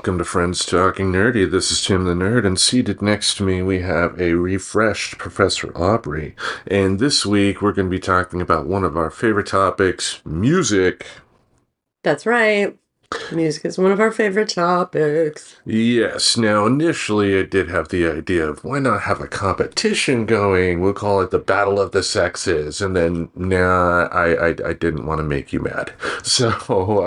Welcome to Friends Talking Nerdy. This is Tim the Nerd, and seated next to me we have a refreshed Professor Aubrey. And this week we're going to be talking about one of our favorite topics, music. That's right. Music is one of our favorite topics. Yes, now initially I did have the idea of why not have a competition going? We'll call it the Battle of the Sexes. And then, I didn't want to make you mad. So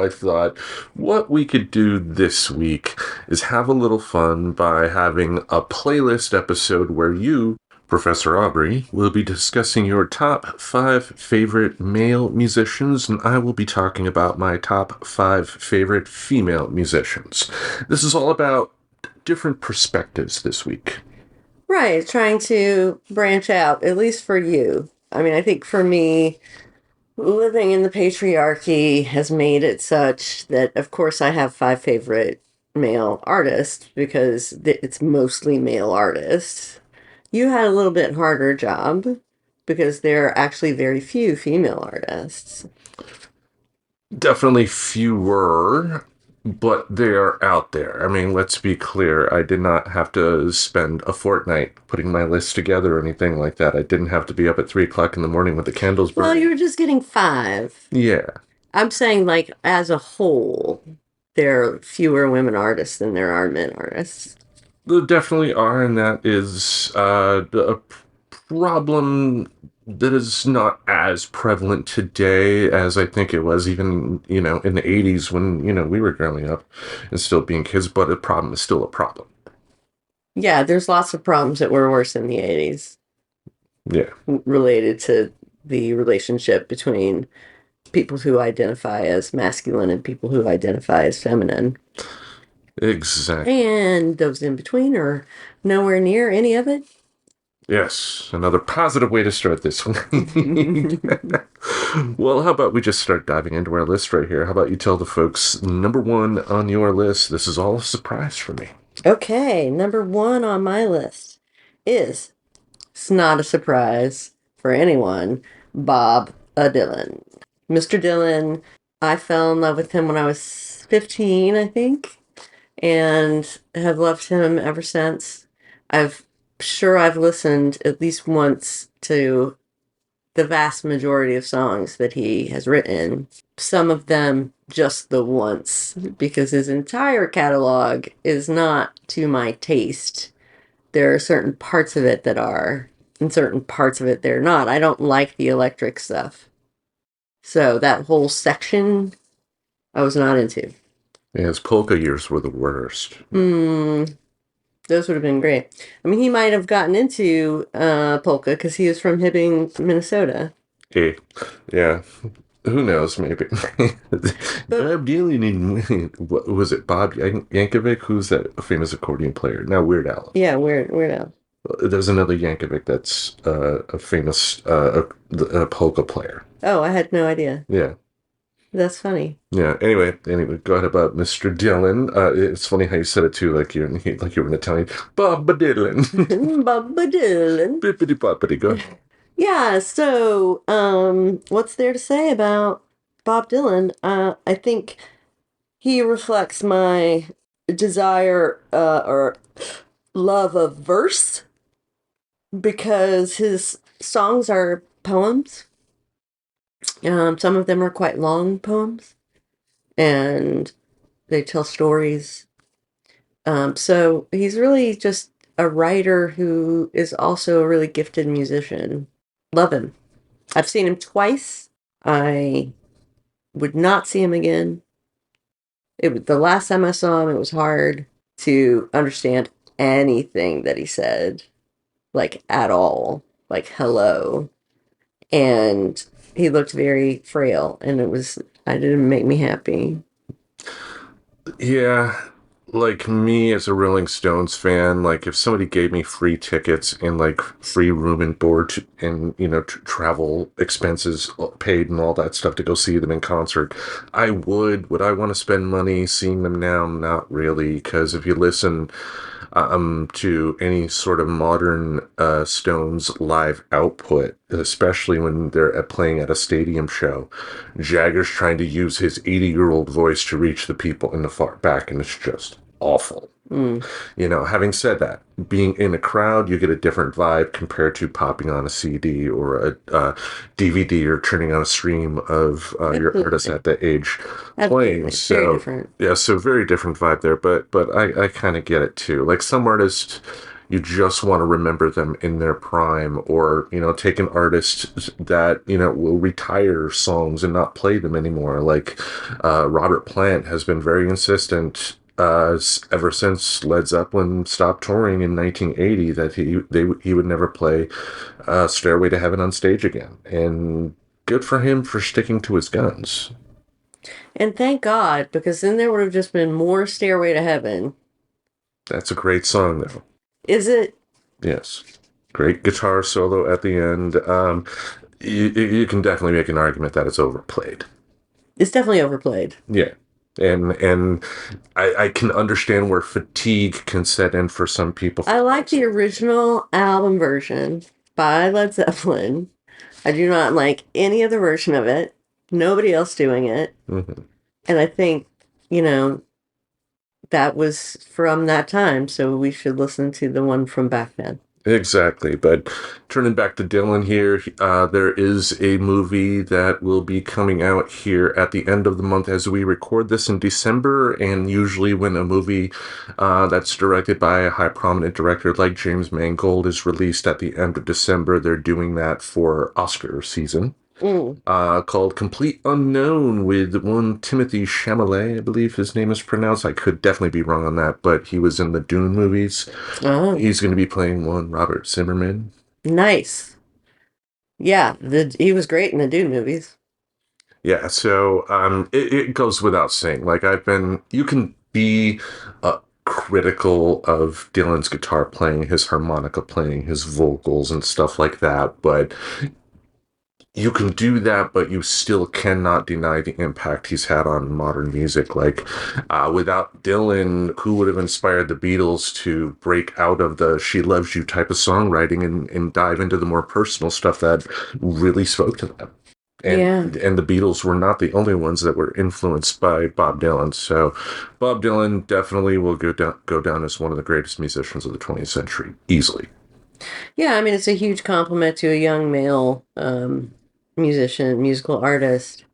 I thought what we could do this week is have a little fun by having a playlist episode where you, Professor Aubrey, will be discussing your top 5 favorite male musicians, and I will be talking about my top 5 favorite female musicians. This is all about different perspectives this week. Right, trying to branch out, at least for you. I mean, I think for me, living in the patriarchy has made it such that, of course, I have 5 favorite male artists because it's mostly male artists. You had a little bit harder job because there are actually very few female artists. Definitely fewer, but they are out there. I mean, let's be clear. I did not have to spend a fortnight putting my list together or anything like that. I didn't have to be up at 3 o'clock in the morning with the candles burning. Well, you were just getting 5. Yeah. I'm saying, like, as a whole, there are fewer women artists than there are men artists. There definitely are, and that is a problem that is not as prevalent today as I think it was even, in the 80s when, we were growing up and still being kids, but a problem is still a problem. Yeah, there's lots of problems that were worse in the 80s. Yeah. Related to the relationship between people who identify as masculine and people who identify as feminine. Exactly. And those in between are nowhere near any of it. Yes, another positive way to start this week. Well, how about we just start diving into our list right here? How about you tell the folks, number 1 on your list, this is all a surprise for me. Okay, number 1 on my list is, it's not a surprise for anyone, Bob Dylan. Mr. Dylan, I fell in love with him when I was 15, I think, and have loved him ever since. I've listened at least once to the vast majority of songs that he has written. Some of them just the once, because his entire catalog is not to my taste. There are certain parts of it that are, and certain parts of it they're not. I don't like the electric stuff. So that whole section, I was not into. Yeah, his polka years were the worst. Those would have been great. I mean, he might have gotten into polka because he was from Hibbing, Minnesota. Hey, yeah. Who knows, maybe. Bob Dylan, what was it, Bob Yankovic? Who's that famous accordion player? Now Weird Al. Yeah, Weird Al. There's another Yankovic that's a famous polka player. Oh, I had no idea. Yeah. That's funny. Yeah. Anyway, go ahead about Mr. Dylan. It's funny how you said it too, like you're an Italian. Bob Dylan. Bob Dylan. Bippity boppity. Go ahead. Yeah. So, what's there to say about Bob Dylan? I think he reflects my desire or love of verse because his songs are poems. Some of them are quite long poems, and they tell stories. So he's really just a writer who is also a really gifted musician. Love him. I've seen him twice. I would not see him again. The last time I saw him, it was hard to understand anything that he said, like at all, like hello. And he looked very frail, and it didn't make me happy. Yeah, like me as a Rolling Stones fan, like if somebody gave me free tickets and like free room and board and, travel expenses paid and all that stuff to go see them in concert, I would. Would I want to spend money seeing them now? Not really, because if you listen to any sort of modern Stones live output, especially when they're playing at a stadium show, Jagger's trying to use his 80-year-old voice to reach the people in the far back, and it's just awful. Having said that, being in a crowd, you get a different vibe compared to popping on a CD or a DVD or turning on a stream of your artist at that age playing. Absolutely. So, Very different. yeah, so very different vibe there. But I kind of get it too. Like some artists, you just want to remember them in their prime, or take an artist that will retire songs and not play them anymore. Like Robert Plant has been very insistent ever since Led Zeppelin stopped touring in 1980 that he would never play Stairway to Heaven on stage again. And good for him for sticking to his guns. And thank God, because then there would have just been more Stairway to Heaven. That's a great song, though. Is it? Yes. Great guitar solo at the end. You can definitely make an argument that it's overplayed. It's definitely overplayed. Yeah. And I can understand where fatigue can set in for some people. I like the original album version by Led Zeppelin. I do not like any other version of it. Nobody else doing it. Mm-hmm. And I think, that was from that time, so we should listen to the one from back then. Exactly. But turning back to Dylan here, there is a movie that will be coming out here at the end of the month as we record this in December. And usually when a movie that's directed by a high prominent director like James Mangold is released at the end of December, they're doing that for Oscar season. Called Complete Unknown with one Timothy Chalamet, I believe his name is pronounced. I could definitely be wrong on that, but he was in the Dune movies. Oh. He's going to be playing one Robert Zimmerman. Nice. Yeah, he was great in the Dune movies. Yeah, so it goes without saying. Like you can be critical of Dylan's guitar playing, his harmonica playing, his vocals and stuff like that, but you can do that, but you still cannot deny the impact he's had on modern music. Like, without Dylan, who would have inspired the Beatles to break out of the She Loves You type of songwriting and dive into the more personal stuff that really spoke to them? And the Beatles were not the only ones that were influenced by Bob Dylan. So Bob Dylan definitely will go down as one of the greatest musicians of the 20th century, easily. Yeah, I mean, it's a huge compliment to a young male musician, musical artist,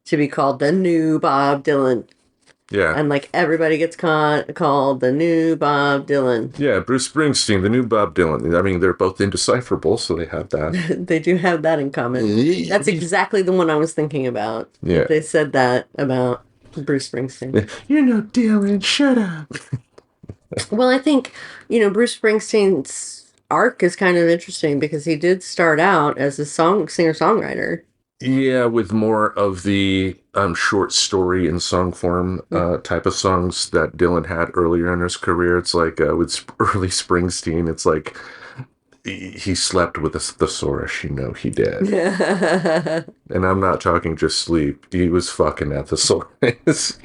to be called the new Bob Dylan. Yeah. And like everybody gets called the new Bob Dylan. Yeah, Bruce Springsteen, the new Bob Dylan. I mean, they're both indecipherable, so they have that. They do have that in common. That's exactly the one I was thinking about. Yeah. They said that about Bruce Springsteen. You're no Dylan, shut up. Well, I think, Bruce Springsteen's arc is kind of interesting because he did start out as a singer-songwriter. Yeah, with more of the short story and song form type of songs that Dylan had earlier in his career. It's like with early Springsteen, it's like he slept with a thesaurus, he did. And I'm not talking just sleep. He was fucking at the thesaurus.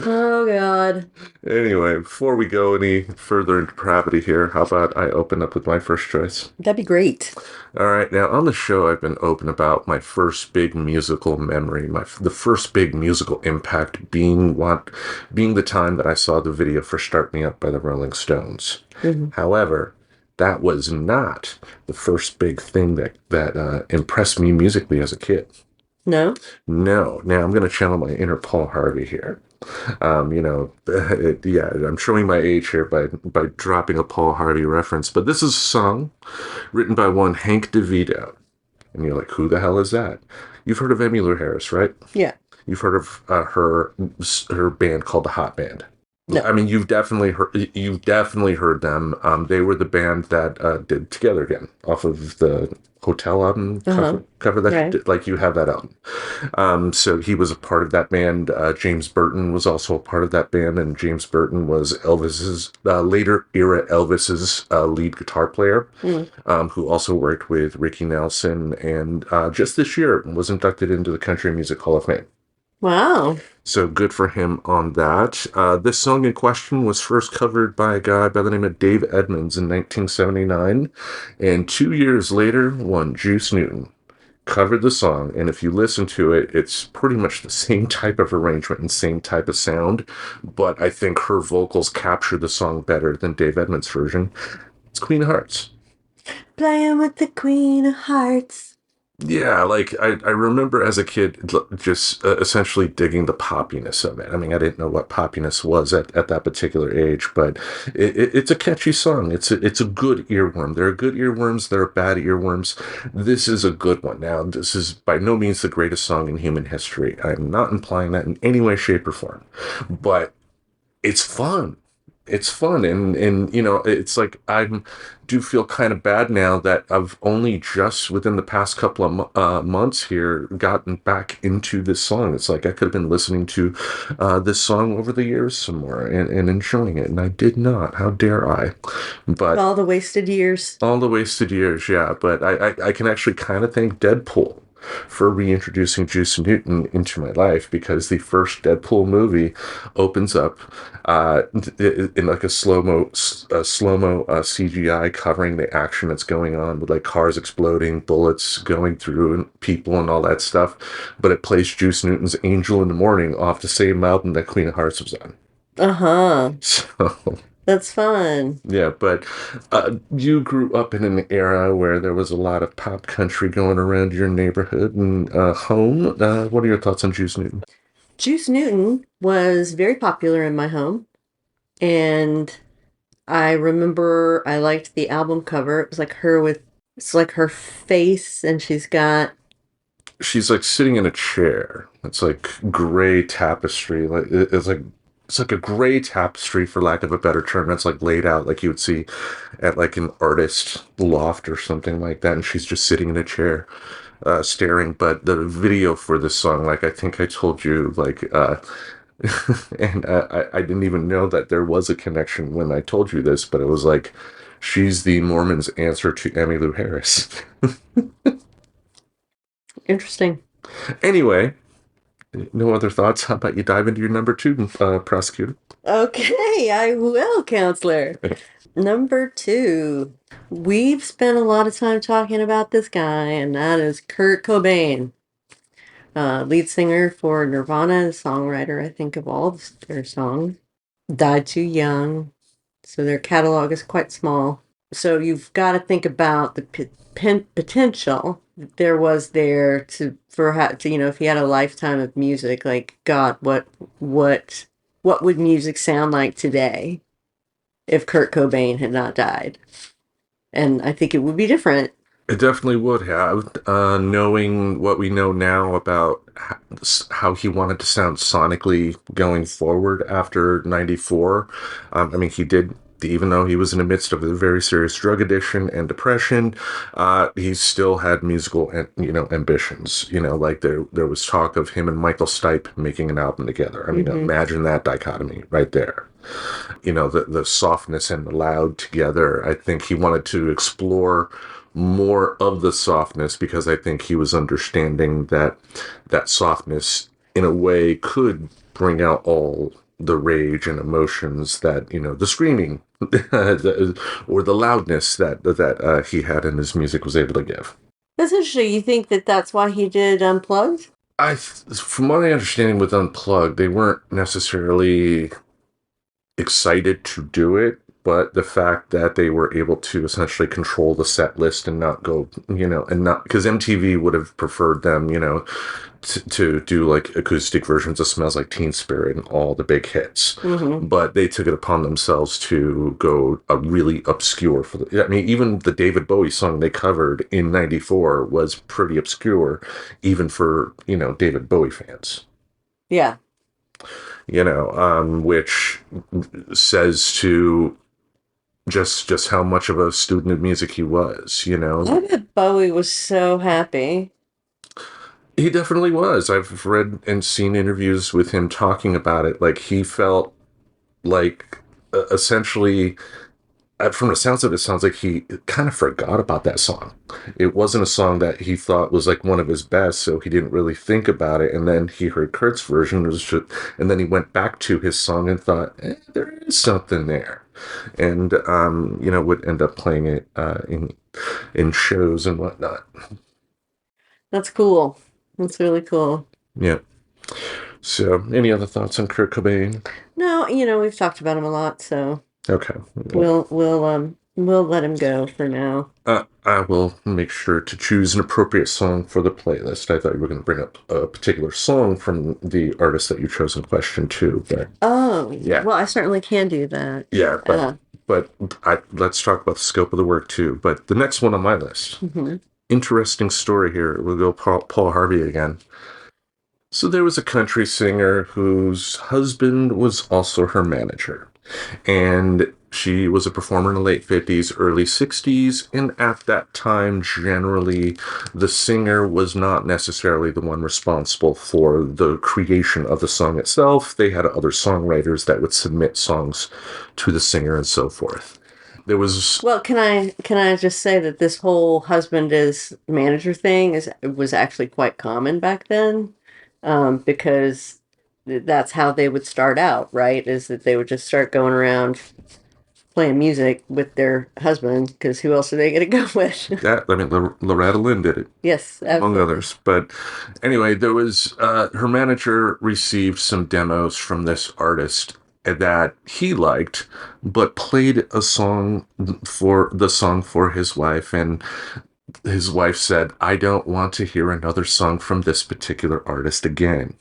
Oh, God. Anyway, before we go any further into depravity here, how about I open up with my first choice? That'd be great. All right. Now, on the show, I've been open about my first big musical memory, the first big musical impact being the time that I saw the video for Start Me Up by the Rolling Stones. Mm-hmm. However, that was not the first big thing that impressed me musically as a kid. No? No. Now, I'm going to channel my inner Paul Harvey here. I'm showing my age here by dropping a Paul Harvey reference, but this is a song written by one Hank DeVito. And you're like, who the hell is that? You've heard of Emmylou Harris, right? Yeah. You've heard of her band called the Hot Band. No. I mean, you've definitely heard them. They were the band that did Together Again off of the Hotel album cover that right. Like you have that album. So he was a part of that band. James Burton was also a part of that band, and James Burton was Elvis's later era Elvis's lead guitar player, who also worked with Ricky Nelson, and just this year was inducted into the Country Music Hall of Fame. Wow. So good for him on that. This song in question was first covered by a guy by the name of Dave Edmunds in 1979. And 2 years later, one Juice Newton covered the song, and if you listen to it, it's pretty much the same type of arrangement and same type of sound, but I think her vocals capture the song better than Dave Edmunds' version. It's Queen of Hearts. Playing with the Queen of Hearts. Yeah, like I remember as a kid just essentially digging the poppiness of it. I mean, I didn't know what poppiness was at that particular age, but it's a catchy song. It's a good earworm. There are good earworms, there are bad earworms. This is a good one. Now, this is by no means the greatest song in human history. I'm not implying that in any way, shape, or form, but it's fun. It's fun, and it's like I do feel kind of bad now that I've only just within the past couple of months here gotten back into this song. It's like I could have been listening to this song over the years some more and enjoying it, and I did not. How dare I? But All the wasted years. all the wasted years, yeah. But I can actually kind of thank Deadpool for reintroducing Juice Newton into my life, because the first Deadpool movie opens up in like a slow-mo CGI covering the action that's going on with like cars exploding, bullets going through and people and all that stuff. But it plays Juice Newton's Angel in the Morning off the same album that Queen of Hearts was on. Uh-huh. So That's fun. yeah, but you grew up in an era where there was a lot of pop country going around your neighborhood and home. What are your thoughts on Juice Newton? Juice Newton was very popular in my home, and I remember I liked the album cover. It was like it's like her face, and She's like sitting in a chair. It's like gray tapestry. Like it's like a gray tapestry, for lack of a better term. That's like laid out like you would see at like an artist loft or something like that. And she's just sitting in a chair, staring. But the video for this song, like I think I told you, like, and I didn't even know that there was a connection when I told you this, but it was like she's the Mormons' answer to Emmylou Harris. interesting. Anyway, no other thoughts? How about you dive into your number two, prosecutor? Okay, I will, counselor. Number 2. We've spent a lot of time talking about this guy, and that is Kurt Cobain, lead singer for Nirvana, songwriter, I think, of all their songs. Died too young, so their catalog is quite small. So you've got to think about the potential that there was there if he had a lifetime of music. Like, God, what would music sound like today if Kurt Cobain had not died? And I think it would be different. It definitely would have. Knowing what we know now about how he wanted to sound sonically going forward after '94. I mean, he did. Even though he was in the midst of a very serious drug addiction and depression, he still had musical, ambitions. Like there was talk of him and Michael Stipe making an album together. I mean, imagine that dichotomy right there. The softness and the loud together. I think he wanted to explore more of the softness, because I think he was understanding that that softness in a way could bring out all the rage and emotions that the screaming or the loudness that he had in his music was able to give. That's interesting. You think that that's why he did Unplugged? From what I understand with Unplugged, they weren't necessarily excited to do it, but the fact that they were able to essentially control the set list and not go, and not, because MTV would have preferred them, to do like acoustic versions of Smells Like Teen Spirit and all the big hits. But they took it upon themselves to go a really obscure I mean, even the David Bowie song they covered in '94 was pretty obscure, even for, David Bowie fans. Yeah. Which says to just how much of a student of music he was. I bet Bowie was so happy. He definitely was. I've read and seen interviews with him talking about it. Like, he felt like essentially, from the sounds of it, sounds like he kind of forgot about that song. It wasn't a song that he thought was like one of his best, so he didn't really think about it. And then he heard Kurt's version, and then he went back to his song and thought, there is something there. And, would end up playing it in shows and whatnot. That's cool. That's really cool. Yeah. So, any other thoughts on Kurt Cobain? No, we've talked about him a lot, so Okay. we'll let him go for now. I will make sure to choose an appropriate song for the playlist. I thought you were going to bring up a particular song from the artist that you chose in question too, but Oh, yeah, well, I certainly can do that. yeah, but let's talk about the scope of the work too. But the next one on my list, Mhm. interesting story here. We'll go Paul Harvey again. So there was a country singer whose husband was also her manager. And she was a performer in the late 50s, early 60s. And at that time, generally, the singer was not necessarily the one responsible for the creation of the song itself. They had other songwriters that would submit songs to the singer and so forth. There was. Well, can I just say that this whole husband is manager thing was actually quite common back then, because that's how they would start out, right? Is that they would just start going around playing music with their husband, because who else are they going to go with? That, I mean, Loretta Lynn did it, Yes, among absolutely. others. But anyway, there was her manager received some demos from this artist that he liked, but played a song for his wife, and his wife said, "I don't want to hear another song from this particular artist again."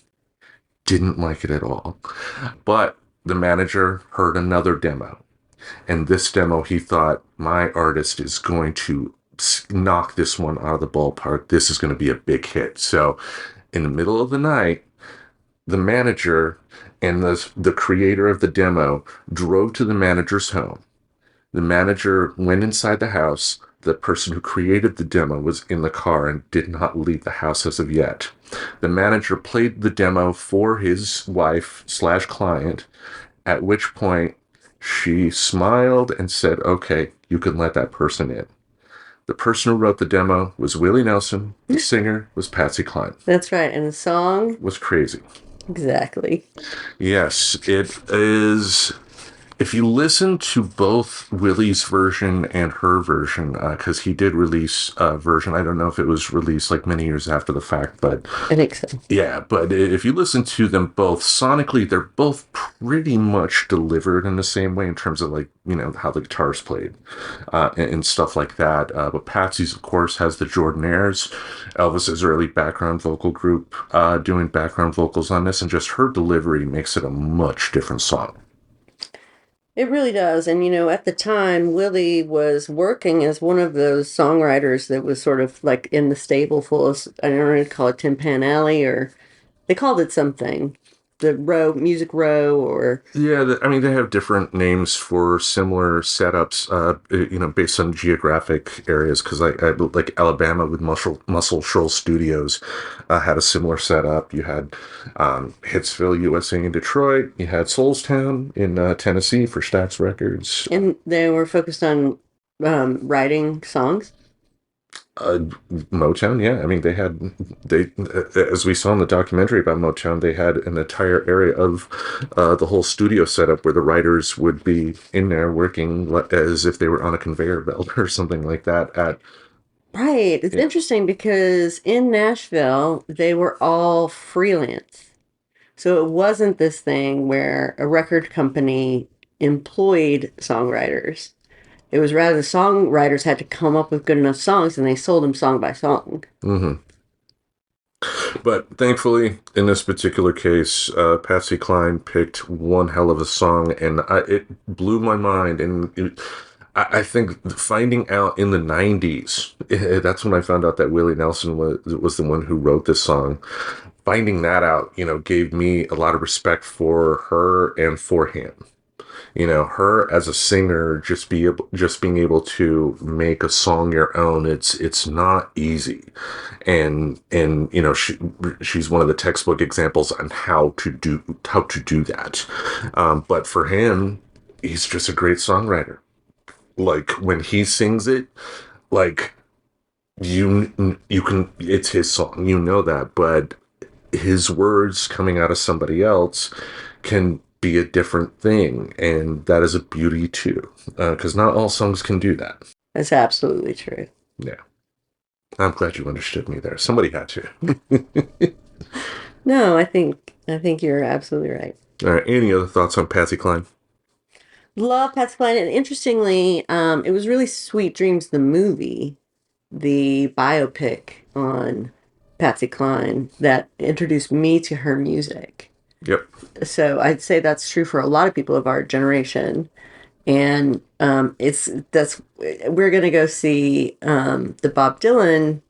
Didn't like it at all. But the manager heard another demo, and this demo, he thought, my artist is going to knock this one out of the ballpark. This is going to be a big hit. So, in the middle of the night, the manager and the creator of the demo drove to the manager's home. The manager went inside the house. The person who created the demo was in the car and did not leave the house as of yet. The manager played the demo for his wife slash client, at which point she smiled and said, "Okay, you can let that person in." The person who wrote the demo was Willie Nelson. The singer was Patsy Cline. That's right. And the song, It was crazy. exactly. Yes, it is. If you listen to both Willie's version and her version, because he did release a version, I don't know if it was released like many years after the fact, but I think so. yeah, but if you listen to them both sonically, they're both pretty much delivered in the same way in terms of like, how the guitar's played and stuff like that. But Patsy's, of course, has the Jordanaires, Elvis's early background vocal group doing background vocals on this, and just her delivery makes it a much different song. It really does. And, at the time, Willie was working as one of those songwriters that was sort of like in the stable full of, I don't know, call it Tin Pan Alley, or they called it something. The Music Row, or. Yeah, I mean, they have different names for similar setups, based on geographic areas. Because I like Alabama with Muscle Shoals Studios had a similar setup. You had Hitsville, USA, in Detroit. You had Soulstown in Tennessee for Stax Records. And they were focused on writing songs. Uh, Motown, yeah. I mean, they as we saw in the documentary about Motown, they had an entire area of the whole studio setup where the writers would be in there working as if they were on a conveyor belt or something like that. Right. It's Yeah. interesting because in Nashville, they were all freelance. So it wasn't this thing where a record company employed songwriters. It was rather the songwriters had to come up with good enough songs, and they sold them song by song. hmm But thankfully, in this particular case, Patsy Cline picked one hell of a song, and it blew my mind. And I think finding out in the '90s, that's when I found out that Willie Nelson was the one who wrote this song. Finding that out, gave me a lot of respect for her and for him. Her as a singer, just being able to make a song your own, it's not easy. And she's one of the textbook examples on how to do that. But for him, he's just a great songwriter. Like when he sings it, like you can, it's his song, that, but his words coming out of somebody else can be a different thing, and that is a beauty too, because not all songs can do that. That's absolutely true. Yeah. I'm glad you understood me there. Somebody had to. No, I think you're absolutely right. All right. Any other thoughts on Patsy Cline? Love Patsy Cline, and interestingly, it was really Sweet Dreams the movie, the biopic on Patsy Cline that introduced me to her music. Yep. So I'd say that's true for a lot of people of our generation. And it's that's we're gonna go see the Bob Dylan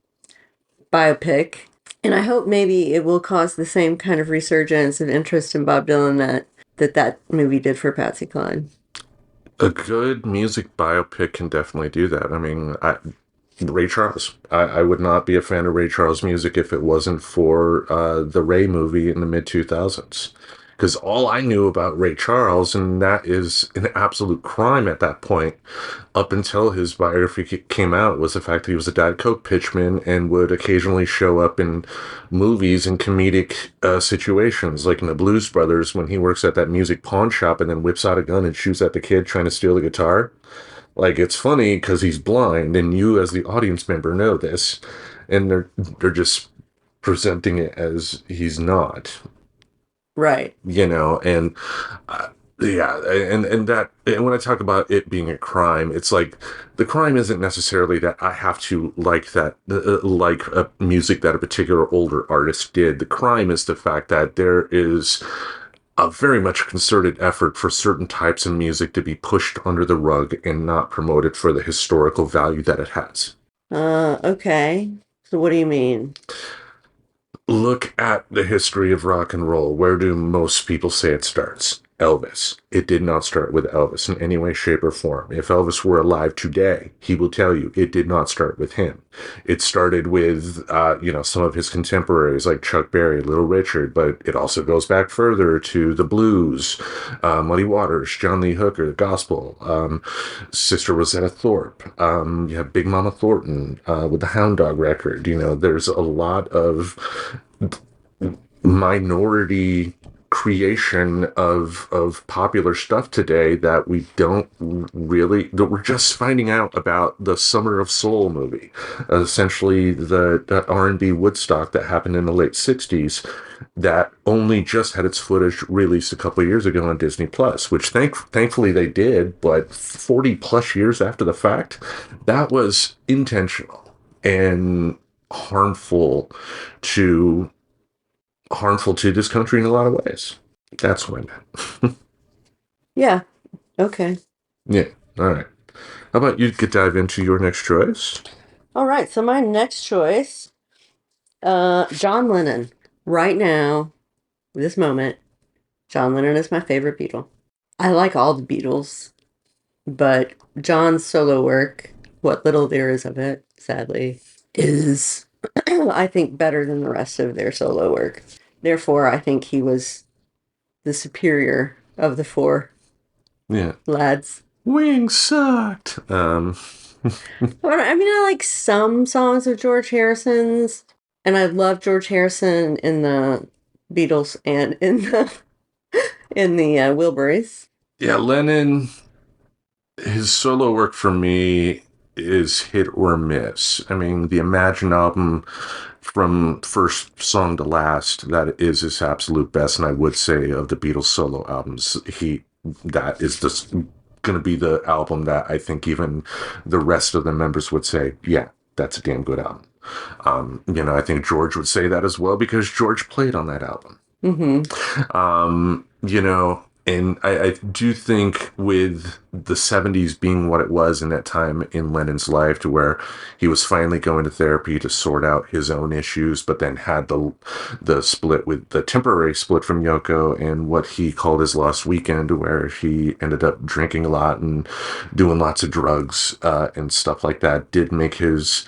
biopic, and I hope maybe it will cause the same kind of resurgence of interest in Bob Dylan that movie did for Patsy Cline. A good music biopic can definitely do that. I mean, Ray Charles. I would not be a fan of Ray Charles music if it wasn't for the Ray movie in the mid 2000s. Because all I knew about Ray Charles, and that is an absolute crime at that point, up until his biography came out, was the fact that he was a Diet Coke pitchman and would occasionally show up in movies in comedic situations, like in the Blues Brothers when he works at that music pawn shop and then whips out a gun and shoots at the kid trying to steal the guitar. Like, it's funny because he's blind, and you, as the audience member, know this, and they're just presenting it as he's not, Right. and uh, yeah, and that, and when I talk about it being a crime, it's like the crime isn't necessarily that I have to like that, like a music that a particular older artist did. The crime is the fact that there is a very much concerted effort for certain types of music to be pushed under the rug and not promoted for the historical value that it has. Okay. So what do you mean? Look at the history of rock and roll. Where do most people say it starts? Elvis. It did not start with Elvis in any way, shape, or form. If Elvis were alive today, he will tell you it did not start with him. It started with, some of his contemporaries like Chuck Berry, Little Richard, but it also goes back further to the blues, Muddy Waters, John Lee Hooker, the gospel, Sister Rosetta Thorpe. You have Big Mama Thornton with the Hound Dog record. There's a lot of minority creation of popular stuff today that we don't really, that we're just finding out about. The Summer of Soul movie, essentially the R&B Woodstock that happened in the late 60s, that only just had its footage released a couple of years ago on Disney Plus, which thankfully they did, but 40 plus years after the fact. That was intentional and harmful to this country in a lot of ways. That's what I meant. Yeah. Okay. Yeah. All right. How about you could dive into your next choice? All right. So my next choice, John Lennon. Right now, this moment, John Lennon is my favorite Beatle. I like all the Beatles, but John's solo work, what little there is of it, sadly, is, I think, better than the rest of their solo work. Therefore, I think he was the superior of the four Yeah. lads. Wings sucked. I mean, I like some songs of George Harrison's, and I love George Harrison in the Beatles and in the Wilburys. Yeah, Lennon, his solo work for me is hit or miss. I mean, the Imagine album, from first song to last, that is his absolute best, and I would say of the Beatles solo albums, that is just going to be the album that I think even the rest of the members would say, yeah, that's a damn good album. I think George would say that as well because George played on that album. Mm-hmm. And I do think with the 70s being what it was in that time in Lennon's life, to where he was finally going to therapy to sort out his own issues, but then had the split with the temporary split from Yoko and what he called his lost weekend, where he ended up drinking a lot and doing lots of drugs and stuff like that, did make his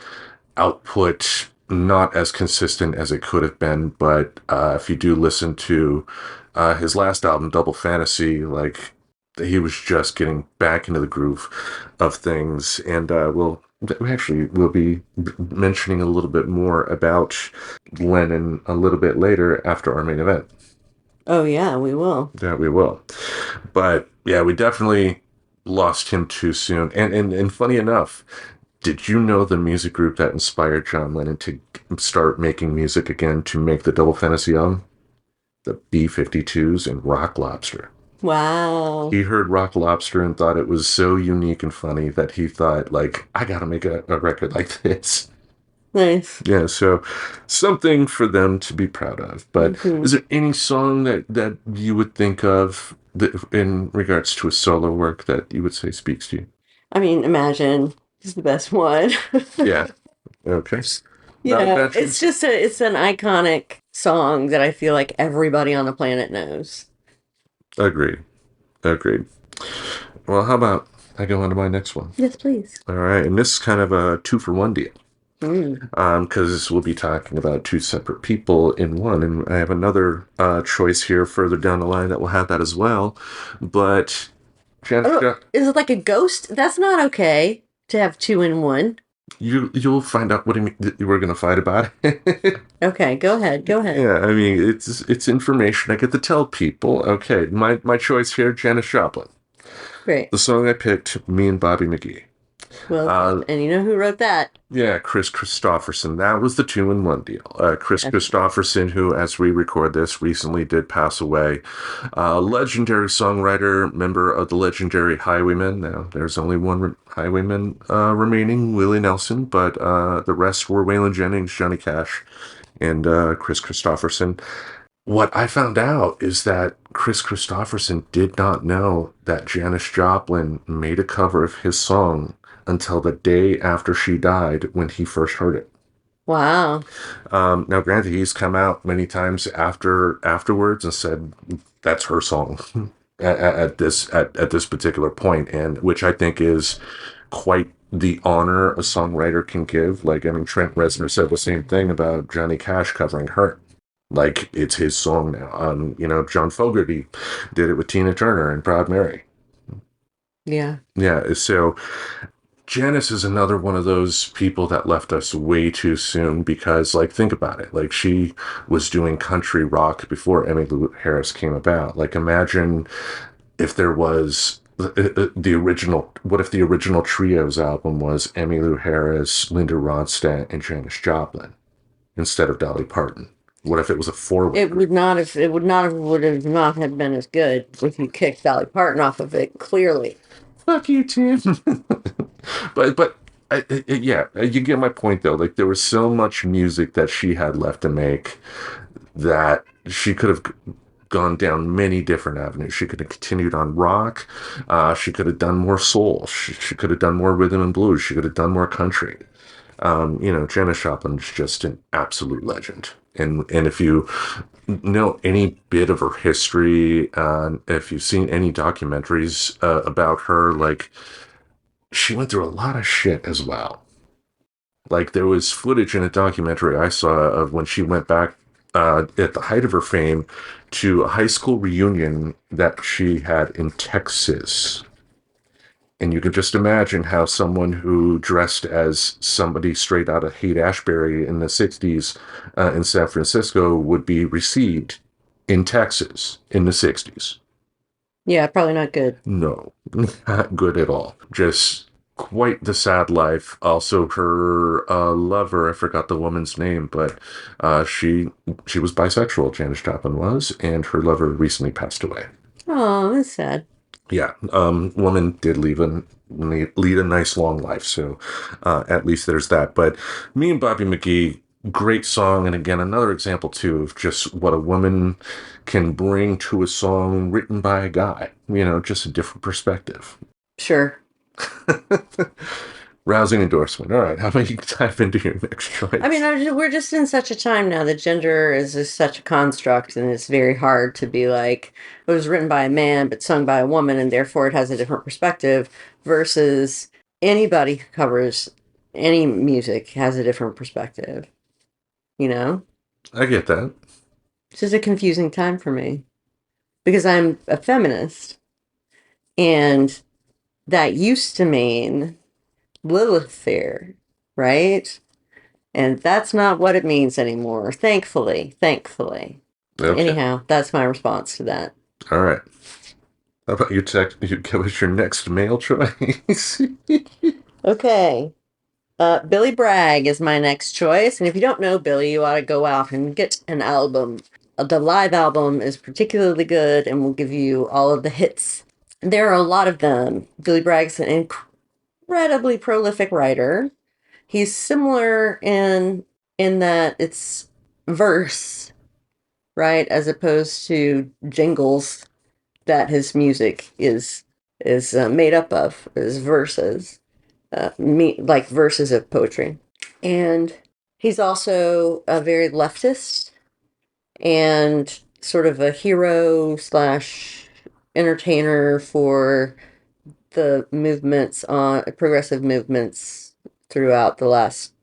output not as consistent as it could have been. But if you do listen to his last album, Double Fantasy, like, he was just getting back into the groove of things. And we'll be mentioning a little bit more about Lennon a little bit later after our main event. Oh, yeah, we will. Yeah, we will. But yeah, we definitely lost him too soon. And funny enough, Did you know the music group that inspired John Lennon to start making music again to make the Double Fantasy album? The B-52s and Rock Lobster. Wow. He heard Rock Lobster and thought it was so unique and funny that he thought, like, I gotta make a record like this. Nice. Yeah, so something for them to be proud of. But Mm-hmm. is there any song that you would think of that, in regards to a solo work, that you would say speaks to you? I mean, Imagine is the best one. Yeah. Okay. Not It's Imagine. just it's an iconic song that I feel like everybody on the planet knows. Agreed. Agreed. Well, how about I go on to my next one? Yes, please. All right, and this is kind of a 2-for-1 deal. Mm. Because we'll be talking about two separate people in one, and I have another choice here further down the line that will have that as well. But Janis, Oh, is it like a ghost? That's not okay to have two in one. you'll find out what we're going to fight about it. Okay, go ahead. Go ahead. Yeah, I mean it's information I get to tell people. Okay, my choice here, Janis Joplin. Great. The song I picked, Me and Bobby McGee. Well, Uh, and you know who wrote that? Yeah, Kris Kristofferson. That was the 2-in-1 deal. Kris That's Kristofferson, who, as we record this, recently did pass away. Legendary songwriter, member of the legendary Highwaymen. Now, there's only one Highwayman remaining, Willie Nelson, but the rest were Waylon Jennings, Johnny Cash, and Kris Kristofferson. What I found out is that Kris Kristofferson did not know that Janis Joplin made a cover of his song until the day after she died when he first heard it. wow. Now, granted, he's come out many times afterwards and said that's her song at this particular point, and which I think is quite the honor a songwriter can give. Like, I mean, Trent Reznor said the same thing about Johnny Cash covering her. Like, it's his song now. John Fogerty did it with Tina Turner and Proud Mary. Yeah. Yeah, so Janis is another one of those people that left us way too soon because, like, think about it. Like, she was doing country rock before Emmylou Harris came about. Like, imagine if there was the original. What if the original Trios album was Emmylou Harris, Linda Ronstadt, and Janis Joplin instead of Dolly Parton? What if it was a four-way It group? would not have it would have not have been as good if you kicked Dolly Parton off of it, clearly. Fuck you, Tim. but yeah, you get my point though. Like, there was so much music that she had left to make that she could have gone down many different avenues. She could have continued on rock. She could have done more soul. She could have done more rhythm and blues. She could have done more country. Janis Joplin is just an absolute legend. And if you know any bit of her history, if you've seen any documentaries about her, like, she went through a lot of shit as well. Like, there was footage in a documentary I saw of when she went back at the height of her fame to a high school reunion that she had in Texas. And you can just imagine how someone who dressed as somebody straight out of Haight-Ashbury in the 60s in San Francisco would be received in Texas in the 60s. Yeah, probably not good. No, not good at all. Just quite the sad life. Also, her lover, I forgot the woman's name, but she was bisexual, Janis Joplin was, and her lover recently passed away. Oh, that's sad. Yeah, woman did lead a nice long life, so at least there's that. But Me and Bobby McGee, great song, and again another example too of just what a woman can bring to a song written by a guy. Just a different perspective. Sure. Rousing endorsement. All right, how about you dive into your next choice? I mean, we're just in such a time now that gender is just such a construct, and it's very hard to be like, it was written by a man but sung by a woman, and therefore it has a different perspective, versus anybody who covers any music has a different perspective. You know? I get that. It's just a confusing time for me because I'm a feminist, and that used to mean Lilith there, right? And that's not what it means anymore, thankfully. Thankfully. Okay. Anyhow, that's my response to that. All right. How about you give us your next male choice? Okay. Billy Bragg is my next choice, and if you don't know Billy, you ought to go out and get an album. The live album is particularly good and will give you all of the hits. There are a lot of them. Billy Bragg's an incredibly prolific writer. He's similar in that it's verse, right, as opposed to jingles that his music is made up of, is verses, like verses of poetry. And he's also a very leftist and sort of a hero slash entertainer for the movements on progressive movements throughout the last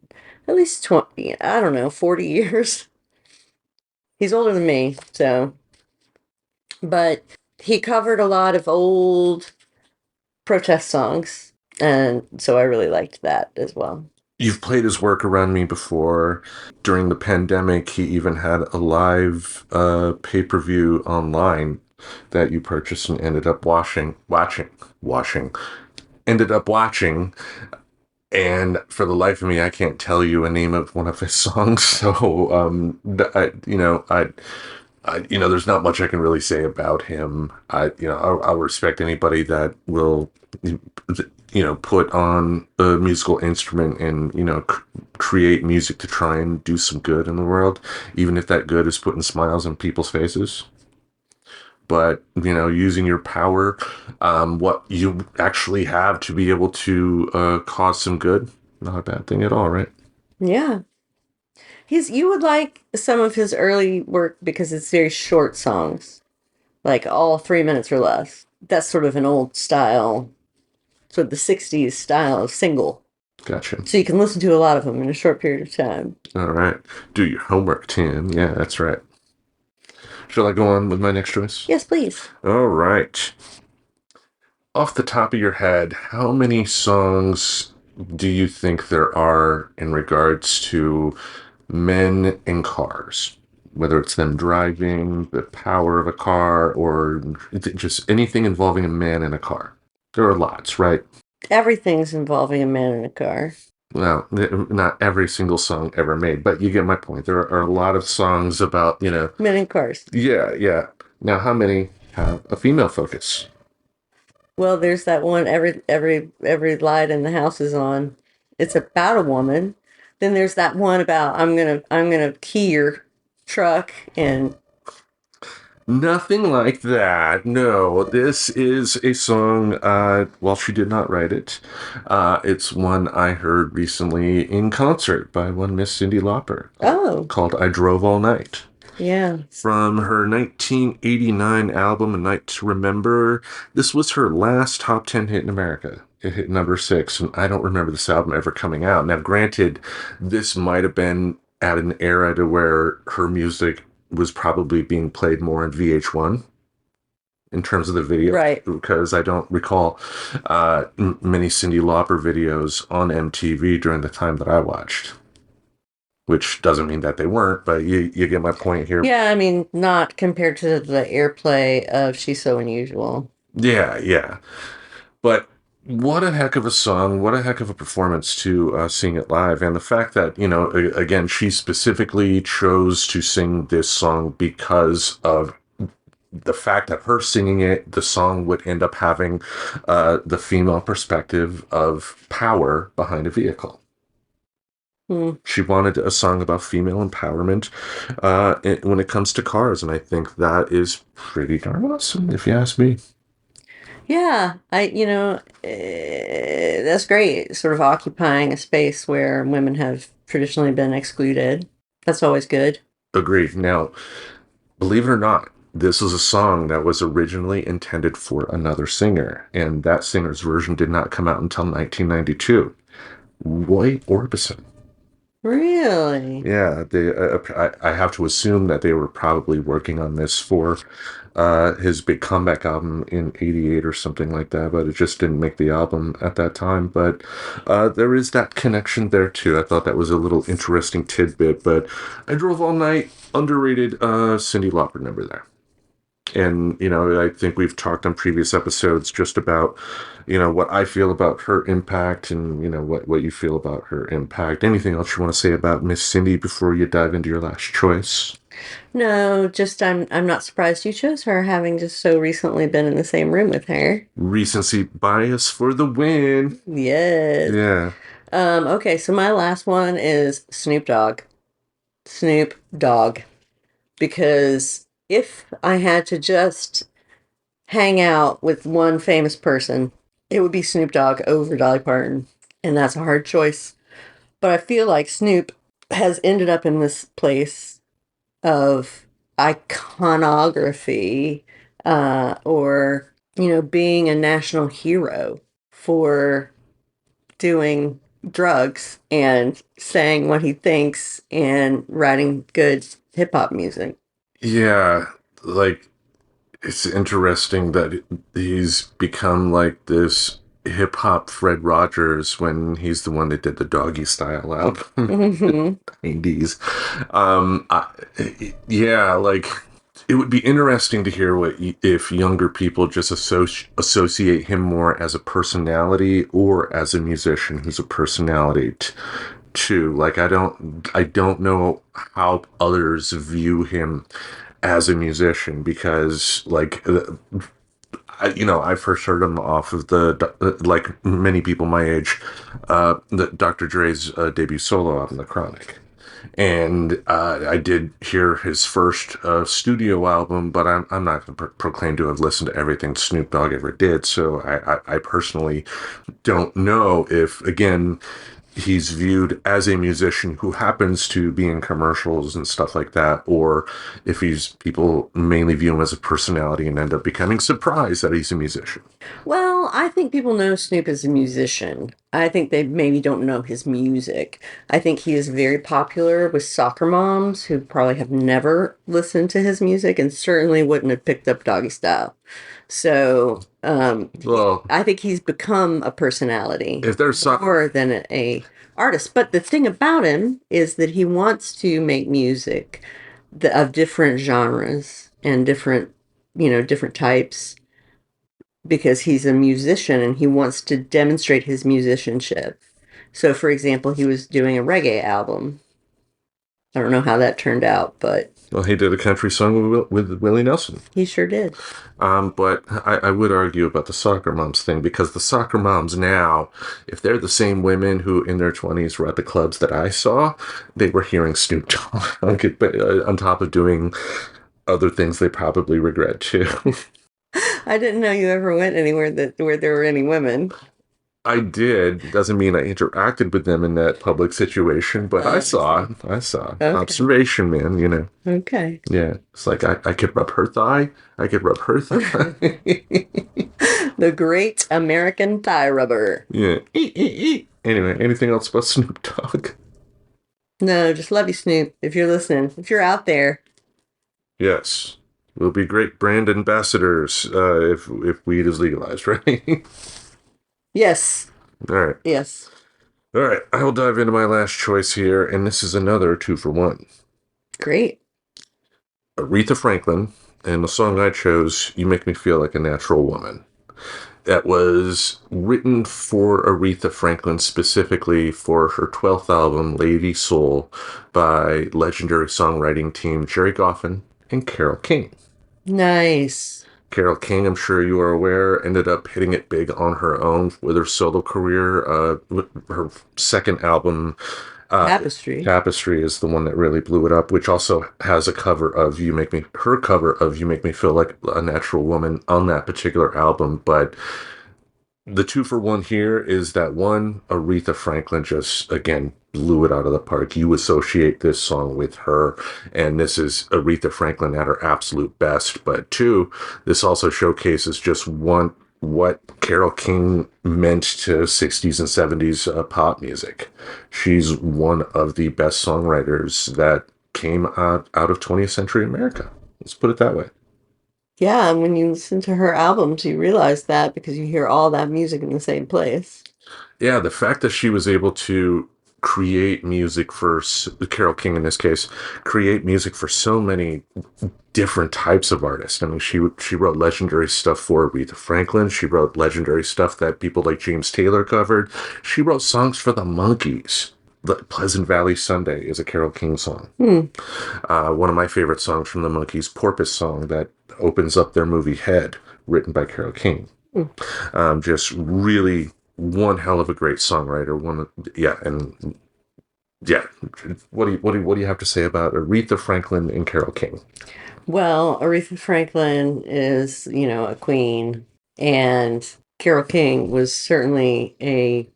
at least 20, I don't know, 40 years. He's older than me, so, but he covered a lot of old protest songs, and so I really liked that as well. You've played his work around me before. During the pandemic, he even had a live pay-per-view online that you purchased and ended up ended up watching. And for the life of me, I can't tell you a name of one of his songs. So, there's not much I can really say about him. I'll respect anybody that will, put on a musical instrument and, create music to try and do some good in the world, even if that good is putting smiles on people's faces. But, using your power, what you actually have to be able to cause some good, not a bad thing at all, right? Yeah. You would like some of his early work because it's very short songs, like all 3 minutes or less. That's sort of an old style, sort of the 60s style of single. Gotcha. So you can listen to a lot of them in a short period of time. All right. Do your homework, Tim. Yeah, that's right. Shall I go on with my next choice? Yes, please. All right. Off the top of your head, how many songs do you think there are in regards to men in cars? Whether it's them driving, the power of a car, or just anything involving a man in a car. There are lots, right? Everything's involving a man in a car. Well, not every single song ever made, but you get my point. There are a lot of songs about, Men in cars. yeah, yeah. Now, how many have a female focus? Well, there's that one every light in the house is on. It's about a woman. Then there's that one about I'm gonna key your truck and Nothing like that. No, this is a song, well, she did not write it. It's one I heard recently in concert by one Miss Cyndi Lauper. oh Called I Drove All Night. yeah. From her 1989 album, A Night to Remember. This was her last top 10 hit in America. It hit number 6, and I don't remember this album ever coming out. Now, granted, this might have been at an era to where her music was probably being played more on VH1 in terms of the video. Right. Because I don't recall many Cyndi Lauper videos on MTV during the time that I watched. Which doesn't mean that they weren't, but you get my point here. Yeah, I mean, not compared to the airplay of She's So Unusual. Yeah, yeah. But what a heck of a song, what a heck of a performance to sing it live. And the fact that, again, she specifically chose to sing this song because of the fact that her singing it, the song would end up having the female perspective of power behind a vehicle. She wanted a song about female empowerment when it comes to cars, and I think that is pretty darn awesome, if you ask me. Yeah, that's great. Sort of occupying a space where women have traditionally been excluded. That's always good. Agreed. Now, believe it or not, this is a song that was originally intended for another singer, and that singer's version did not come out until 1992. Roy Orbison. Really? Yeah, I have to assume that they were probably working on this for his big comeback album in '88 or something like that, but it just didn't make the album at that time. But there is that connection there too. I thought that was a little interesting tidbit. But I Drove All Night, underrated Cyndi Lauper number there. And, I think we've talked on previous episodes just about, what I feel about her impact and, what you feel about her impact. Anything else you want to say about Miss Cyndi before you dive into your last choice? No, just I'm not surprised you chose her, having just so recently been in the same room with her. Recency bias for the win. Yes. Yeah. Okay, so my last one is Snoop Dogg. Snoop Dogg. Because if I had to just hang out with one famous person, it would be Snoop Dogg over Dolly Parton. And that's a hard choice. But I feel like Snoop has ended up in this place of iconography, or, being a national hero for doing drugs and saying what he thinks and writing good hip hop music. Yeah. Like, it's interesting that he's become like this hip hop Fred Rogers when he's the one that did the Doggy Style album, Hmm. 90s. Yeah, like it would be interesting to hear if younger people just associate him more as a personality or as a musician who's a personality too. Like I don't know how others view him as a musician because I first heard him off of like many people my age, the Dr. Dre's debut solo album, The Chronic. And I did hear his first studio album, but I'm not going to proclaim to have listened to everything Snoop Dogg ever did. So I personally don't know if, again, he's viewed as a musician who happens to be in commercials and stuff like that, or if people mainly view him as a personality and end up becoming surprised that he's a musician. Well, I think people know Snoop as a musician. I think they maybe don't know his music. I think he is very popular with soccer moms who probably have never listened to his music and certainly wouldn't have picked up Doggy Style. So, Well, I think he's become a personality if there's so- more than a artist. But the thing about him is that he wants to make music of different genres and different types, because he's a musician and he wants to demonstrate his musicianship. So, for example, he was doing a reggae album. I don't know how that turned out, but well, he did a country song with Willie Nelson. he sure did. But I would argue about the soccer moms thing because the soccer moms now, if they're the same women who in their 20s were at the clubs that I saw, they were hearing Snoop Dogg on top of doing other things they probably regret too. I didn't know you ever went anywhere where there were any women. I did. Doesn't mean I interacted with them in that public situation, but I saw. I saw. Okay. Observation, man. Okay. Yeah. It's like I could rub her thigh. I could rub her thigh. The great American thigh rubber. Yeah. Anyway, anything else about Snoop Dogg? No, just love you, Snoop. If you're listening, if you're out there. Yes. We'll be great brand ambassadors if weed is legalized, right? Yes. All right. Yes. All right. I'll dive into my last choice here, and this is another 2-for-1. Great. Aretha Franklin, and the song I chose, You Make Me Feel Like a Natural Woman. That was written for Aretha Franklin specifically for her 12th album, Lady Soul, by legendary songwriting team Jerry Goffin and Carole King. Nice. Carole King, I'm sure you are aware, ended up hitting it big on her own with her solo career. Her second album, Tapestry is the one that really blew it up, which also has a cover of her cover of You Make Me Feel Like a Natural Woman on that particular album. But the 2-for-1 here is that one, Aretha Franklin just, again, blew it out of the park. You associate this song with her, and this is Aretha Franklin at her absolute best. But two, this also showcases just what Carole King meant to 60s and 70s pop music. She's one of the best songwriters that came out of 20th century America. Let's put it that way. Yeah, and when you listen to her albums, you realize that because you hear all that music in the same place. Yeah, the fact that she was able to create music for Carole King in this case, create music for so many different types of artists. I mean, she wrote legendary stuff for Aretha Franklin. She wrote legendary stuff that people like James Taylor covered. She wrote songs for the Monkees. Pleasant Valley Sunday is a Carole King song. One of my favorite songs from the Monkees, Porpoise Song, that opens up their movie Head, written by Carole King. Just really one hell of a great songwriter. What do you have to say about Aretha Franklin and Carole King? Well, Aretha Franklin is, a queen, and Carole King was certainly a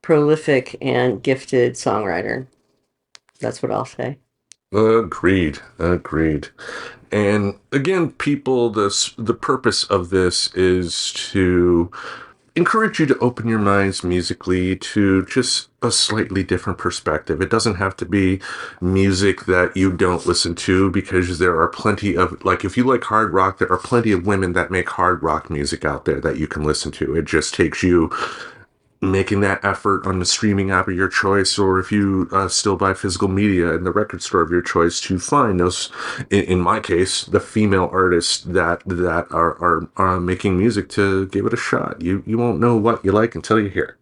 prolific and gifted songwriter. That's what I'll say. Agreed. And again, people, the purpose of this is to encourage you to open your minds musically to just a slightly different perspective. It doesn't have to be music that you don't listen to, because there are plenty of, like, if you like hard rock, there are plenty of women that make hard rock music out there that you can listen to. It just takes you making that effort on the streaming app of your choice, or if you still buy physical media in the record store of your choice, to find those, in my case, the female artists that are making music, to give it a shot. You won't know what you like until you hear it.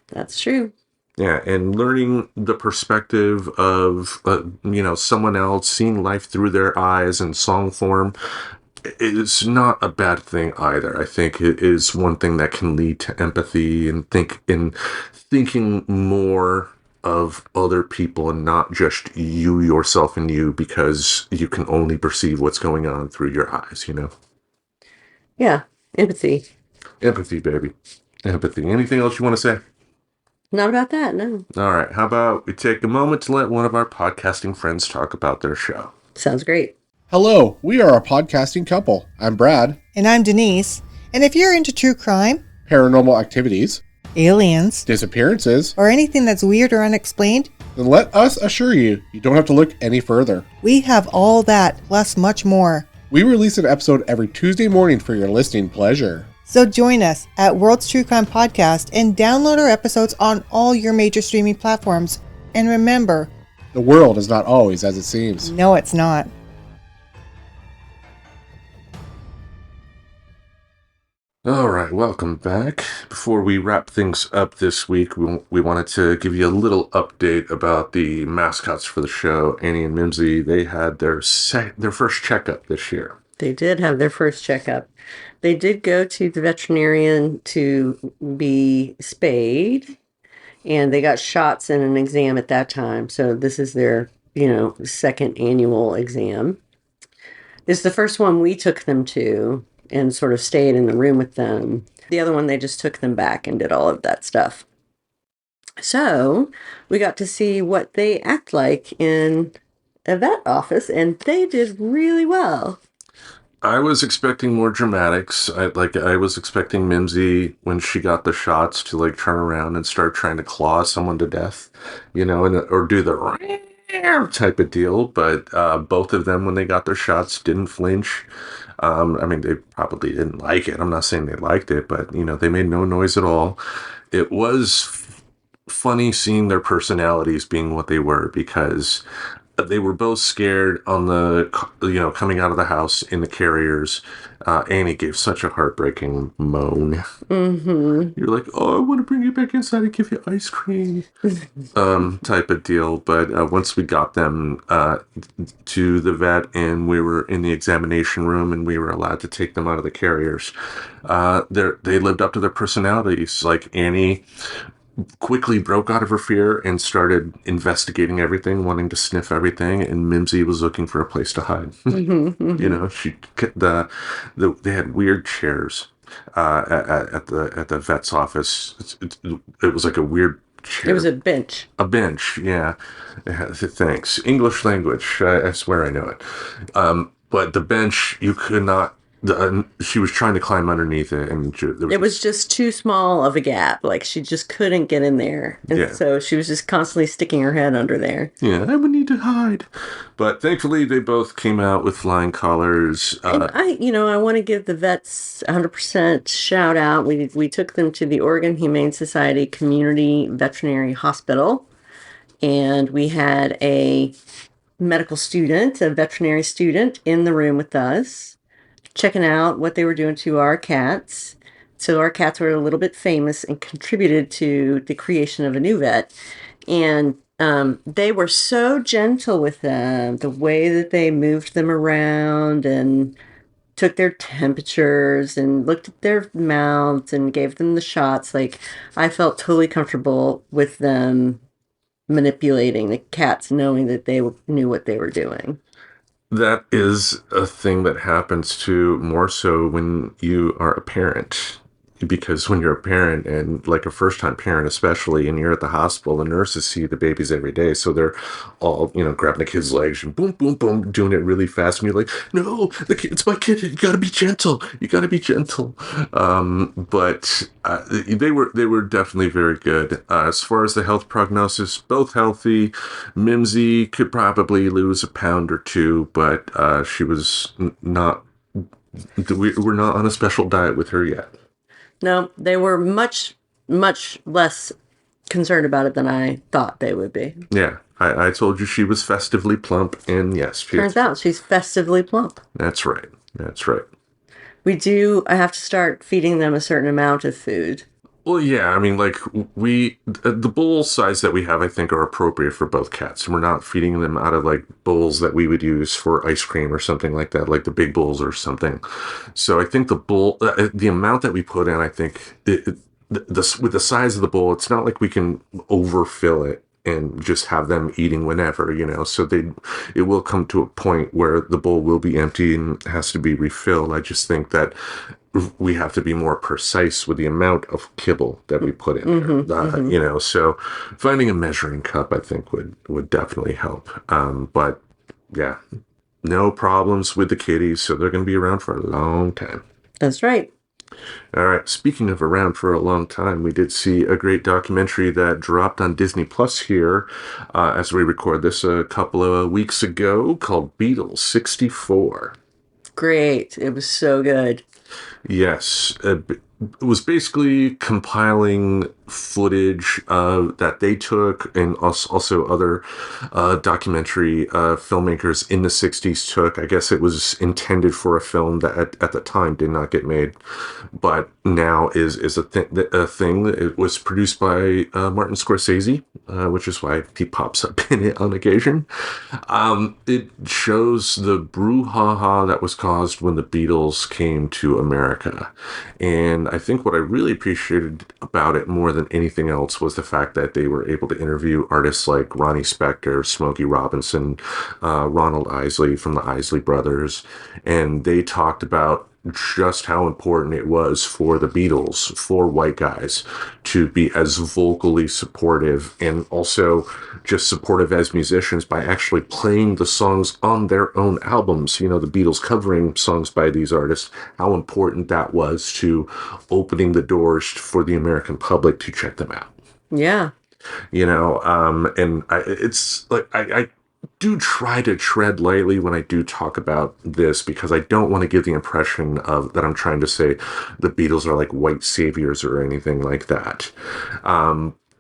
That's true. Yeah, and learning the perspective of someone else, seeing life through their eyes in song form, is not a bad thing either. I think it is one thing that can lead to empathy and thinking more of other people and not just you, yourself, and you, because you can only perceive what's going on through your eyes, Yeah, empathy. Empathy, baby. Empathy. Anything else you want to say? Not about that, no. All right, how about we take a moment to let one of our podcasting friends talk about their show? Sounds great. Hello, we are a podcasting couple. I'm Brad. And I'm Denise. And if you're into true crime, Paranormal activities, aliens, disappearances, or anything that's weird or unexplained, then let us assure you, you don't have to look any further. we have all that, plus much more. We release an episode every Tuesday morning for your listening pleasure. So join us at World's True Crime Podcast and download our episodes on all your major streaming platforms. And remember, The world is not always as it seems. no, it's not. All right, welcome back. Before we wrap things up this week, we wanted to give you a little update about the mascots for the show, Annie and Mimsy. They had their first checkup this year. They did have their first checkup. They did go to the veterinarian to be spayed, and they got shots and an exam at that time. So this is their, second annual exam. This is the first one we took them to and sort of stayed in the room with them. The other one, they just took them back and did all of that stuff. So we got to see what they act like in a vet office, and they did really well. I was expecting more dramatics. I was expecting Mimsy, when she got the shots, to turn around and start trying to claw someone to death, or do the type of deal. But both of them, when they got their shots, didn't flinch. They probably didn't like it. I'm not saying they liked it, but they made no noise at all. It was funny seeing their personalities being what they were, because they were both scared on the, coming out of the house in the carriers. Annie gave such a heartbreaking moan. Mm-hmm. You're like, oh, I want to bring you back inside and give you ice cream, type of deal. But once we got them to the vet and we were in the examination room and we were allowed to take them out of the carriers, they lived up to their personalities. Like, Annie quickly broke out of her fear and started investigating everything, wanting to sniff everything, and Mimsy was looking for a place to hide. Mm-hmm. They had weird chairs at the vet's office. It was like a weird chair. It was a bench. A bench, yeah. Thanks. English language. I swear I know it. But the bench, you could not She was trying to climb underneath it, and It was just too small of a gap. Like she just couldn't get in there. And Yeah. so she was just constantly sticking her head under there. Yeah, I would need to hide. But thankfully, they both came out with flying colors. And I want to give the vets 100% shout out. We took them to the Oregon Humane Society Community Veterinary Hospital, and we had a medical student, a veterinary student, in the room with us, checking out what they were doing to our cats. So our cats were a little bit famous and contributed to the creation of a new vet. And they were so gentle with them, the way that they moved them around and took their temperatures and looked at their mouths and gave them the shots. Like, I felt totally comfortable with them manipulating the cats, knowing that they knew what they were doing. That is a thing that happens too, more so when you are a parent. Because when you're a parent, and like a first time parent especially, and you're at the hospital, the nurses see the babies every day. So they're all, grabbing the kid's legs and boom, boom, boom, doing it really fast. And you're like, no, it's my kid. You gotta be gentle. You gotta be gentle. But they were definitely very good. As far as the health prognosis, both healthy. Mimsy could probably lose a pound or two, but she was not, we're not on a special diet with her yet. No, they were much, much less concerned about it than I thought they would be. Yeah, I told you she was festively plump, and yes. Turns out she's festively plump. That's right. That's right. I have to start feeding them a certain amount of food. Well, yeah, I mean, like, the bowl size that we have, I think, are appropriate for both cats. We're not feeding them out of, like, bowls that we would use for ice cream or something like that, like the big bowls or something. So I think the amount that we put in, I think, with the size of the bowl, it's not like we can overfill it and just have them eating whenever, so it will come to a point where the bowl will be empty and has to be refilled. I just think that we have to be more precise with the amount of kibble that we put in there. So finding a measuring cup, I think, would definitely help. But yeah, no problems with the kitties, so they're going to be around for a long time. That's right. All right. Speaking of around for a long time, we did see a great documentary that dropped on Disney Plus here as we record this a couple of weeks ago called Beatles 64. Great. It was so good. Yes. It was basically compiling footage that they took, and also other documentary filmmakers in the 60s took. I guess it was intended for a film that at the time did not get made, but now is a thing. It was produced by Martin Scorsese, which is why he pops up in it on occasion. It shows the brouhaha that was caused when the Beatles came to America. And I think what I really appreciated about it more than anything else was the fact that they were able to interview artists like Ronnie Spector, Smokey Robinson, Ronald Isley from the Isley Brothers, and they talked about just how important it was for the Beatles, for white guys, to be as vocally supportive and also just supportive as musicians by actually playing the songs on their own albums. The Beatles covering songs by these artists, how important that was to opening the doors for the American public to check them out. Yeah. And I do try to tread lightly when I do talk about this, because I don't want to give the impression of that I'm trying to say the Beatles are like white saviors or anything like that.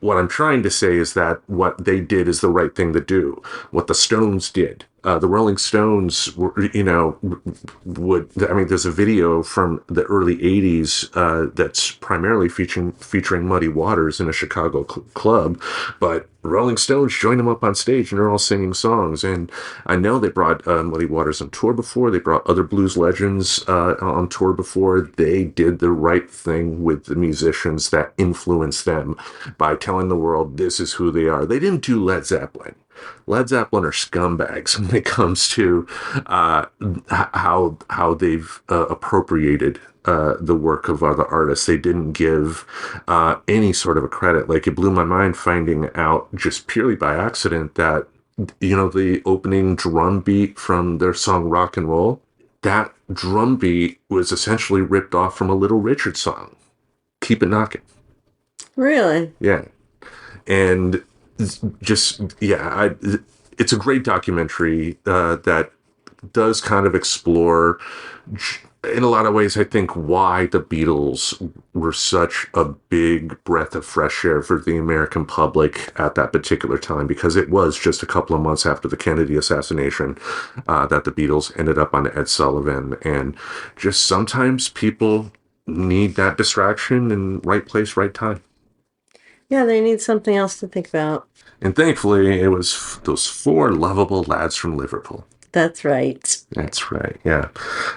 What I'm trying to say is that what they did is the right thing to do. What the Stones did. The Rolling Stones were, there's a video from the early 80s that's primarily featuring Muddy Waters in a Chicago club, but Rolling Stones joined them up on stage and they're all singing songs. And I know they brought Muddy Waters on tour before. They brought other blues legends on tour before. They did the right thing with the musicians that influenced them by telling the world this is who they are. They didn't do Led Zeppelin. Led Zeppelin are scumbags when it comes to how they've appropriated the work of other artists. They didn't give any sort of a credit. Like, it blew my mind finding out just purely by accident that, the opening drum beat from their song Rock and Roll that drum beat was essentially ripped off from a Little Richard song, Keep It Knockin'. Really? Yeah. And just, yeah, it's a great documentary that does kind of explore, in a lot of ways, I think, why the Beatles were such a big breath of fresh air for the American public at that particular time, because it was just a couple of months after the Kennedy assassination that the Beatles ended up on Ed Sullivan. And just sometimes people need that distraction and right place, right time. Yeah, they need something else to think about. And thankfully, it was those four lovable lads from Liverpool. That's right. That's right, yeah.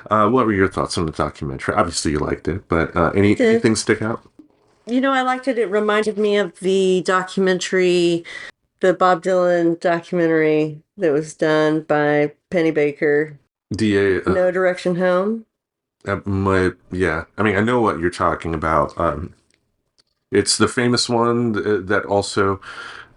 What were your thoughts on the documentary? Obviously, you liked it, but anything stick out? I liked it. It reminded me of the documentary, the Bob Dylan documentary that was done by Penny Baker. No Direction Home. Yeah. I mean, I know what you're talking about. It's the famous one that also,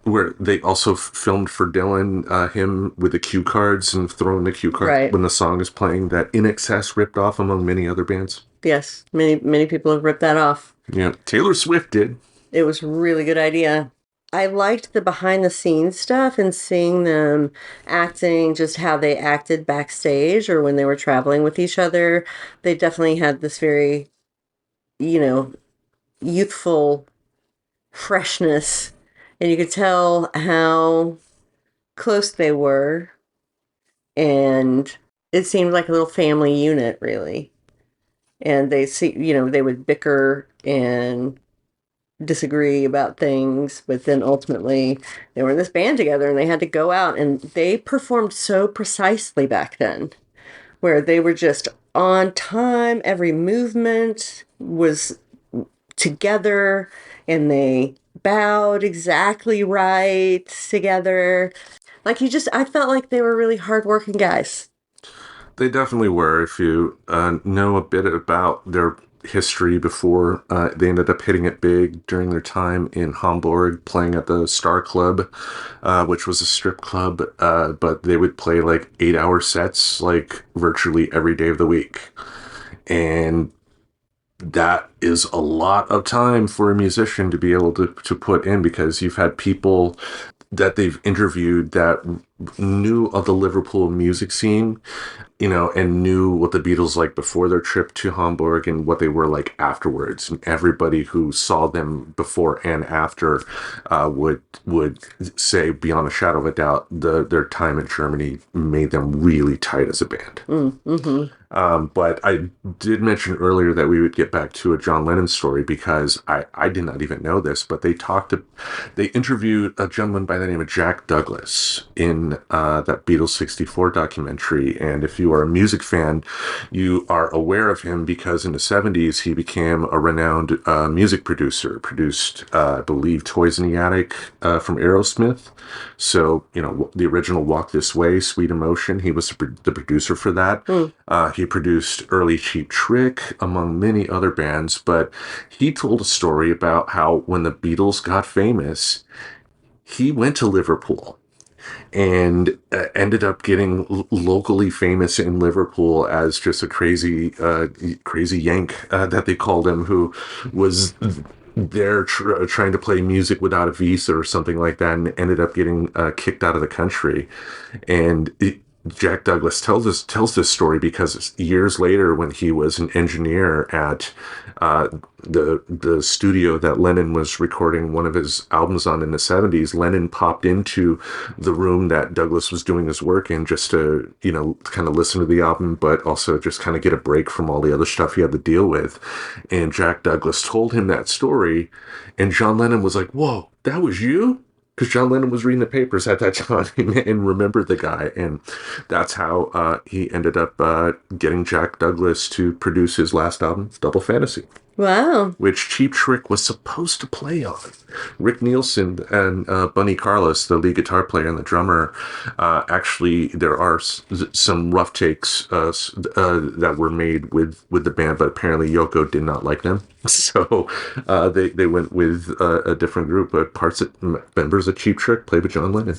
where they also filmed for Dylan, him with the cue cards and throwing the cue cards when the song is playing, that In Excess ripped off among many other bands. Yes, many people have ripped that off. Yeah, Taylor Swift did. It was a really good idea. I liked the behind the scenes stuff and seeing them acting, just how they acted backstage or when they were traveling with each other. They definitely had this very, youthful freshness, and you could tell how close they were, and it seemed like a little family unit, really. And they would bicker and disagree about things, but then ultimately they were in this band together and they had to go out, and they performed so precisely back then, where they were just on time. Every movement was together and they bowed exactly right together. I felt like they were really hardworking guys. They definitely were. If you know a bit about their history before they ended up hitting it big during their time in Hamburg, playing at the Star Club, which was a strip club, but they would play like 8-hour sets like virtually every day of the week. And that is a lot of time for a musician to be able to put in, because you've had people that they've interviewed that knew of the Liverpool music scene, and knew what the Beatles like before their trip to Hamburg and what they were like afterwards. And everybody who saw them before and after would say, beyond a shadow of a doubt, their time in Germany made them really tight as a band. Mm-hmm. But I did mention earlier that we would get back to a John Lennon story, because I did not even know this, but they interviewed a gentleman by the name of Jack Douglas in that Beatles 64 documentary. And if you are a music fan, you are aware of him because in the 70s he became a renowned music producer, produced, I believe, Toys in the Attic from Aerosmith. So, the original Walk This Way, Sweet Emotion, he was the producer for that. He produced early Cheap Trick, among many other bands, but he told a story about how when the Beatles got famous, he went to Liverpool and ended up getting locally famous in Liverpool as just a crazy Yank that they called him, who was there trying to play music without a visa or something like that, and ended up getting kicked out of the country. And Jack Douglas tells this story because years later, when he was an engineer at the studio that Lennon was recording one of his albums on in the 70s, Lennon popped into the room that Douglas was doing his work in, just to, kind of listen to the album, but also just kind of get a break from all the other stuff he had to deal with. And Jack Douglas told him that story, and John Lennon was like, "Whoa, that was you?" Because John Lennon was reading the papers at that time and remembered the guy. And that's how he ended up getting Jack Douglas to produce his last album, Double Fantasy. Wow. Which Cheap Trick was supposed to play on. Rick Nielsen and Bunny Carlos, the lead guitar player and the drummer, actually, there are some rough takes that were made with the band, but apparently Yoko did not like them. So they went with a different group, but members of Cheap Trick played with John Lennon.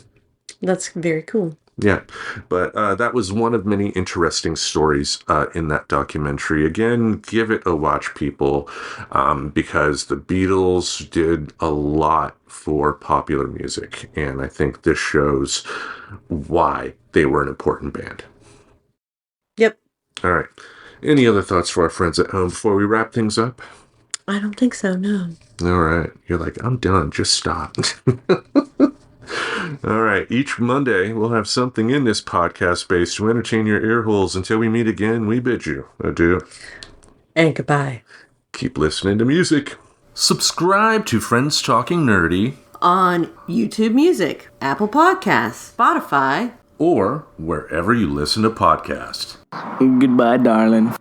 That's very cool. Yeah, but that was one of many interesting stories in that documentary. Again, give it a watch, people, because the Beatles did a lot for popular music, and I think this shows why they were an important band. Yep. All right. Any other thoughts for our friends at home before we wrap things up? I don't think so, no. All right. You're like, I'm done. Just stop. All right. Each Monday, we'll have something in this podcast space to entertain your ear holes. Until we meet again, we bid you adieu. And goodbye. Keep listening to music. Subscribe to Friends Talking Nerdy On YouTube Music, Apple Podcasts, Spotify, or wherever you listen to podcasts. Goodbye, darling.